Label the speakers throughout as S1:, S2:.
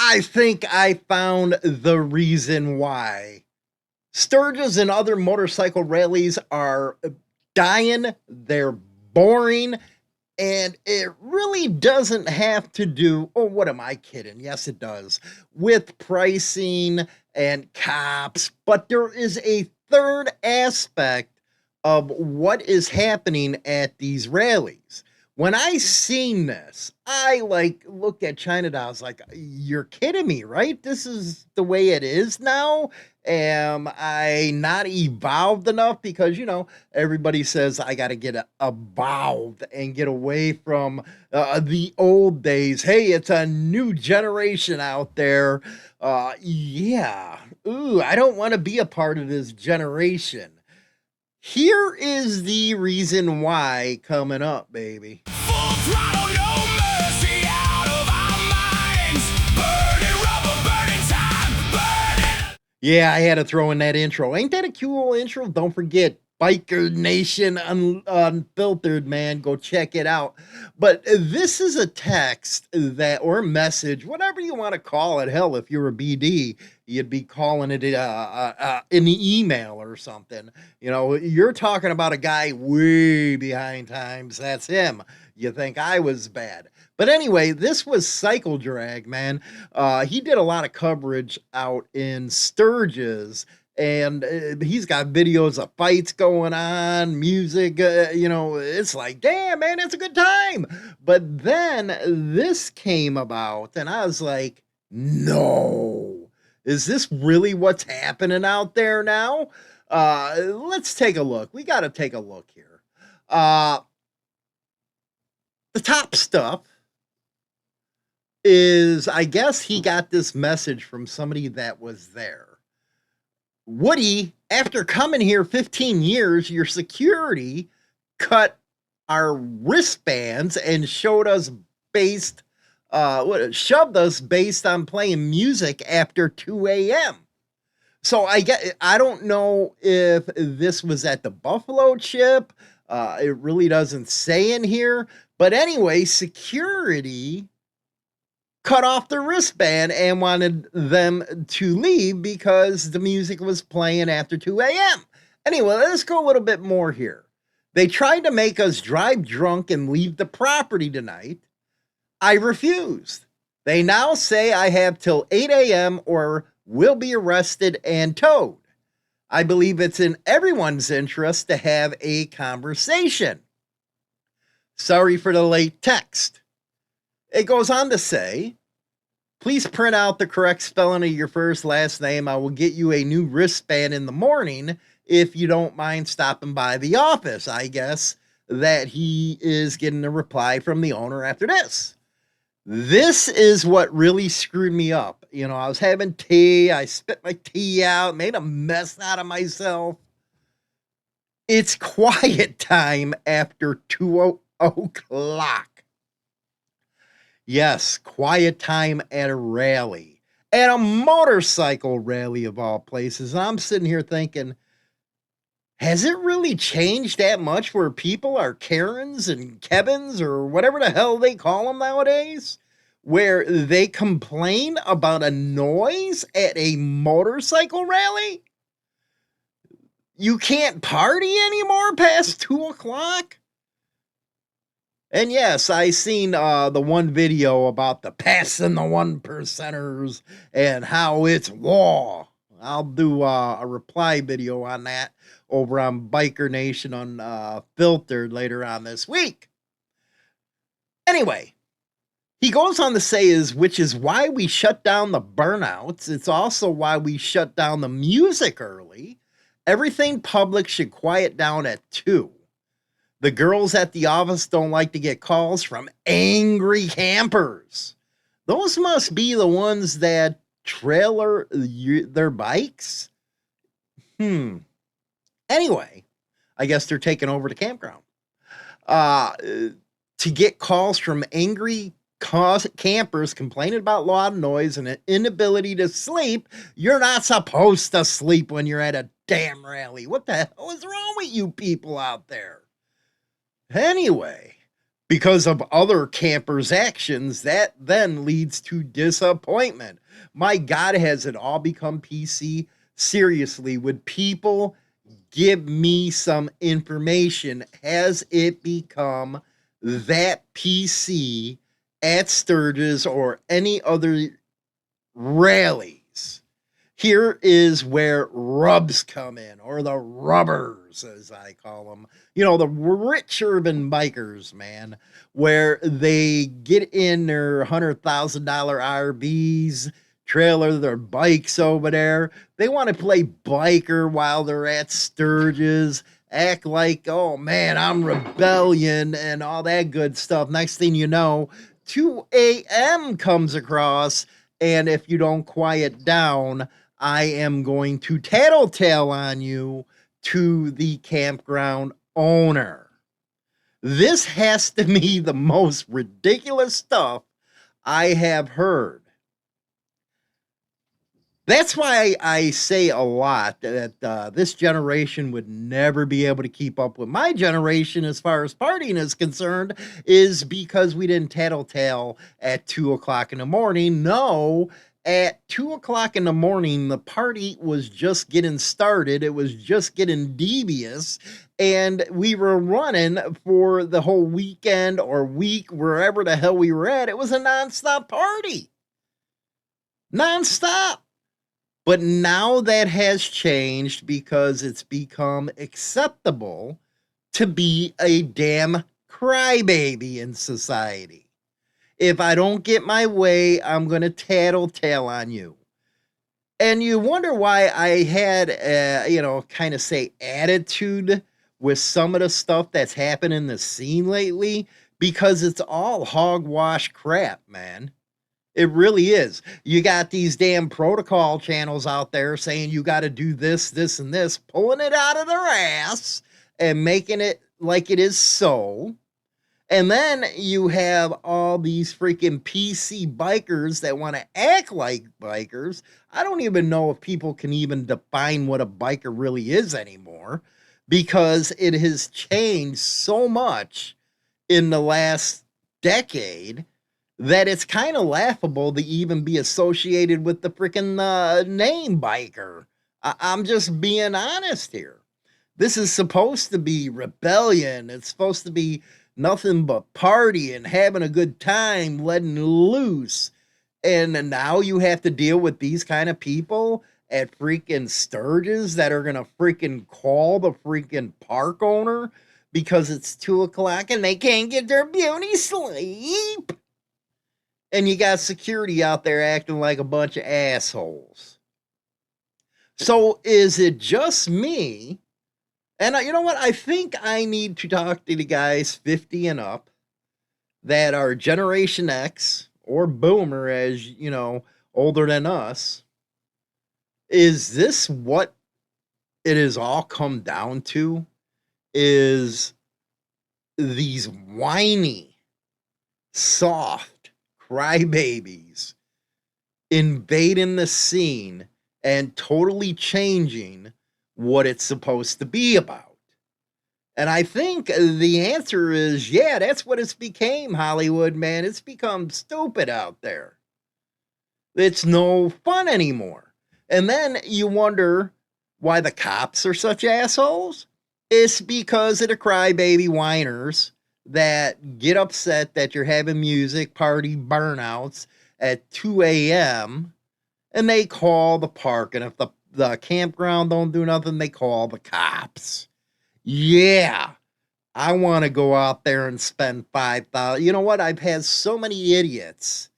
S1: I think I found the reason why. Sturgis and other motorcycle rallies are dying, they're boring, and it really doesn't have to do, oh, what am I kidding? Yes, it does, with pricing and cops, but there is a third aspect of what is happening at these rallies. When I seen this, I like looked at China. I was like, "You're kidding me, right? This is the way it is now." Am I not evolved enough? Because everybody says I got to get evolved and get away from the old days. Hey, it's a new generation out there. Yeah. Ooh, I don't want to be a part of this generation. Here is the reason why coming up, baby.
S2: Full throttle, no mercy, out of our minds. Burning rubber, burning time, burning.
S1: Yeah, I had to throw in that intro. Ain't that a cool intro? Don't forget, Biker Nation Unfiltered, man. Go check it out. But this is a text that, or message, whatever you want to call it. Hell, if you're a BD, you'd be calling it an email or something. You're talking about a guy way behind times. That's him. You think I was bad. But anyway, this was Cycle Drag, man. He did a lot of coverage out in Sturgis, and he's got videos of fights going on, music. It's like, damn, man, it's a good time. But then this came about, and I was like, no, is this really what's happening out there now? Let's take a look. We got to take a look here. The top stuff is, I guess he got this message from somebody that was there. Woody, after coming here 15 years, your security cut our wristbands and shoved us based on playing music after 2 a.m. So I don't know if this was at the Buffalo Chip. It really doesn't say in here. But anyway, security cut off the wristband and wanted them to leave because the music was playing after 2 a.m. Anyway, let's go a little bit more here. They tried to make us drive drunk and leave the property tonight. I refused. They now say I have till 8 a.m. or will be arrested and towed. I believe it's in everyone's interest to have a conversation. Sorry for the late text. It goes on to say, please print out the correct spelling of your first last name. I will get you a new wristband in the morning if you don't mind stopping by the office. I guess that he is getting a reply from the owner after this. This is what really screwed me up. I was having tea. I spit my tea out, made a mess out of myself. It's quiet time after 2 o'clock. Yes, quiet time at a rally, at a motorcycle rally of all places. And I'm sitting here thinking, has it really changed that much where people are Karens and Kevins or whatever the hell they call them nowadays? Where they complain about a noise at a motorcycle rally? You can't party anymore past 2 o'clock? And yes, I seen the one video about the passing the 1%ers and how it's law. I'll do a reply video on that over on Biker Nation Unfiltered later on this week. Anyway, he goes on to say which is why we shut down the burnouts. It's also why we shut down the music early. Everything public should quiet down at 2. The girls at the office don't like to get calls from angry campers. Those must be the ones that trailer their bikes. Anyway, I guess they're taking over the campground. To get calls from angry campers complaining about loud noise and an inability to sleep. You're not supposed to sleep when you're at a damn rally. What the hell is wrong with you people out there? Anyway, because of other campers' actions, that then leads to disappointment. My God, has it all become PC? Seriously, would people give me some information? Has it become that PC at Sturgis or any other rallies? Here is where rubs come in, or the rubbers, as I call them. You know, the rich urban bikers, man, where they get in their $100,000 RVs, trailer their bikes over there. They want to play biker while they're at Sturgis, act like, oh man, I'm rebellion and all that good stuff. Next thing you know, 2 a.m. comes across, and if you don't quiet down, I am going to tattletale on you to the campground owner. This has to be the most ridiculous stuff I have heard. That's why I say a lot that this generation would never be able to keep up with my generation as far as partying is concerned, is because we didn't tattletale at 2 o'clock in the morning. No, at 2 o'clock in the morning, the party was just getting started. It was just getting devious, and we were running for the whole weekend or week, wherever the hell we were at. It was a nonstop party. Nonstop. But now that has changed because it's become acceptable to be a damn crybaby in society. If I don't get my way, I'm going to tattletale on you. And you wonder why I had, kind of say attitude with some of the stuff that's happened in the scene lately, because it's all hogwash crap, man. It really is. You got these damn protocol channels out there saying you got to do this, this, and this, pulling it out of their ass and making it like it is so. And then you have all these freaking PC bikers that want to act like bikers. I don't even know if people can even define what a biker really is anymore, because it has changed so much in the last decade that it's kind of laughable to even be associated with the freaking name biker. I'm just being honest here. This is supposed to be rebellion. It's supposed to be nothing but partying, having a good time, letting loose. And now you have to deal with these kind of people at freaking Sturgis that are going to freaking call the freaking park owner because it's 2 o'clock and they can't get their beauty sleep. And you got security out there acting like a bunch of assholes. So is it just me? And you know what? I think I need to talk to the guys 50 and up that are Generation X or Boomer, as you know, older than us. Is this what it has all come down to? Is these whiny, soft crybabies invading the scene and totally changing what it's supposed to be about? And I think the answer is, yeah, that's what it's became, Hollywood, man. It's become stupid out there. It's no fun anymore. And then you wonder why the cops are such assholes. It's because of the crybaby whiners that get upset that you're having music party burnouts at 2 a.m. and they call the park. And if the campground don't do nothing, they call the cops. Yeah, I want to go out there and spend 5,000. You know what? I've had so many idiots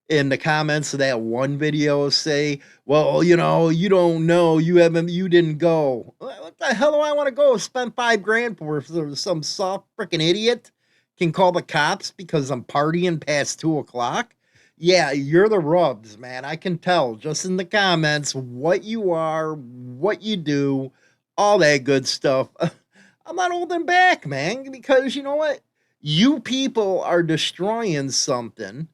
S1: in the comments of that one video say, well, you don't know, you didn't go. What the hell do I want to go spend $5,000 for if some soft freaking idiot can call the cops because I'm partying past 2 o'clock? Yeah, you're the rubs, man. I can tell just in the comments what you are, what you do, all that good stuff. I'm not holding back, man, because you know what? You people are destroying something.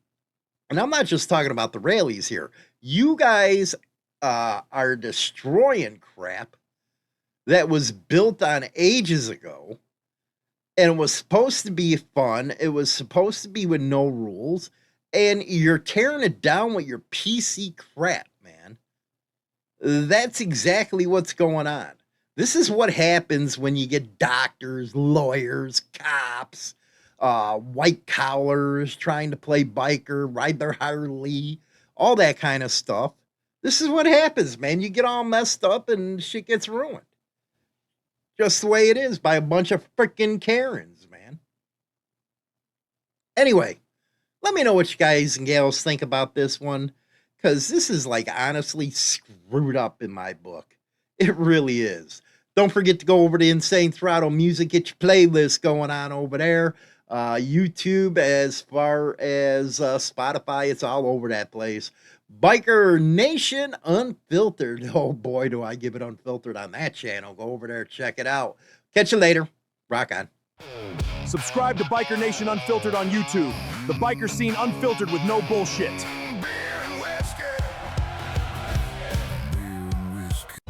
S1: And I'm not just talking about the rallies here. You guys are destroying crap that was built on ages ago. And it was supposed to be fun. It was supposed to be with no rules. And you're tearing it down with your PC crap, man. That's exactly what's going on. This is what happens when you get doctors, lawyers, cops, white collars trying to play biker, ride their Harley, all that kind of stuff. This is what happens, man. You get all messed up and shit gets ruined. Just the way it is by a bunch of freaking Karens, man. Anyway, let me know what you guys and gals think about this one, because this is like honestly screwed up in my book. It really is. Don't forget to go over to Insane Throttle Music, get your playlist going on over there. YouTube, as far as Spotify, it's all over that place. Biker Nation Unfiltered. Oh boy, do I give it unfiltered on that channel. Go over there, check it out. Catch you later. Rock on.
S3: Subscribe to Biker Nation Unfiltered on YouTube. The biker scene unfiltered with no bullshit.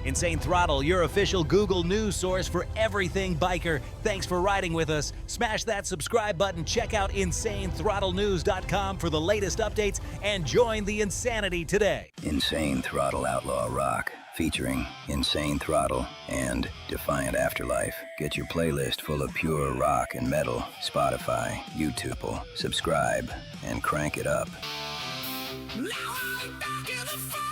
S4: Insane Throttle, your official Google News source for everything biker. Thanks for riding with us. Smash that subscribe button, check out InsaneThrottleNews.com for the latest updates, and join the insanity today.
S5: Insane Throttle Outlaw Rock, featuring Insane Throttle and Defiant Afterlife. Get your playlist full of pure rock and metal. Spotify, YouTube. Subscribe and crank it up.
S2: Now I'm back in the